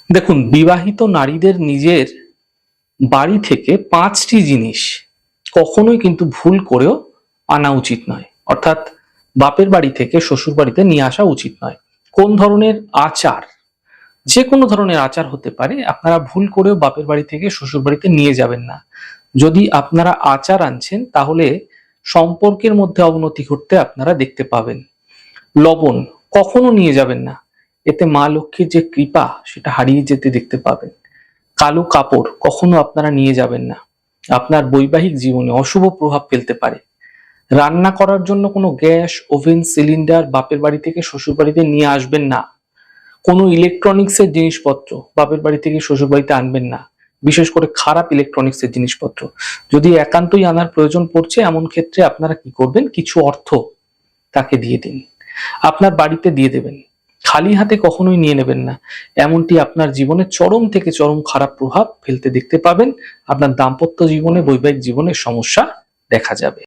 দেখুন, বিবাহিত নারীদের নিজের বাড়ি থেকে 5টি জিনিস কখনোই কিন্তু ভুল করেও আনা উচিত নয়। অর্থাৎ বাপের বাড়ি থেকে শ্বশুর বাড়িতে নিয়ে আসা উচিত নয়। কোন ধরনের আচার? যে কোনো ধরনের আচার হতে পারে, আপনারা ভুল করেও বাপের বাড়ি থেকে শ্বশুর বাড়িতে নিয়ে যাবেন না। যদি আপনারা আচার আনছেন তাহলে সম্পর্কের মধ্যে অবনতি ঘটতে আপনারা দেখতে পাবেন। লবণ কখনো নিয়ে যাবেন না, এতে মা লক্ষ্মীর যে কৃপা সেটা হারিয়ে যেতে দেখতে পাবেন। কালো কাপড় কখনো আপনারা নিয়ে যাবেন না, আপনার বৈবাহিক জীবনে অশুভ প্রভাব ফেলতে পারে। রান্না করার জন্য কোনো গ্যাস, ওভেন, সিলিন্ডার বাপের বাড়ি থেকে শ্বশুর বাড়িতে নিয়ে আসবেন না। কোনো ইলেকট্রনিক্স এর জিনিসপত্র বাপের বাড়ি থেকে শ্বশুর বাড়িতে আনবেন না, বিশেষ করে খারাপ ইলেকট্রনিক্স এর জিনিসপত্র। যদি একান্তই আনার প্রয়োজন পড়ছে, এমন ক্ষেত্রে আপনারা কি করবেন, কিছু অর্থ তাকে দিয়ে দিন, আপনার বাড়িতে দিয়ে দেবেন। খালি হাতে কখনোই নিয়ে নেবেন না, এমনটি আপনার জীবনে চরম থেকে চরম খারাপ প্রভাব ফেলতে দেখতে পাবেন। আপনার দাম্পত্য জীবনে, বৈবাহিক জীবনে সমস্যা দেখা যাবে।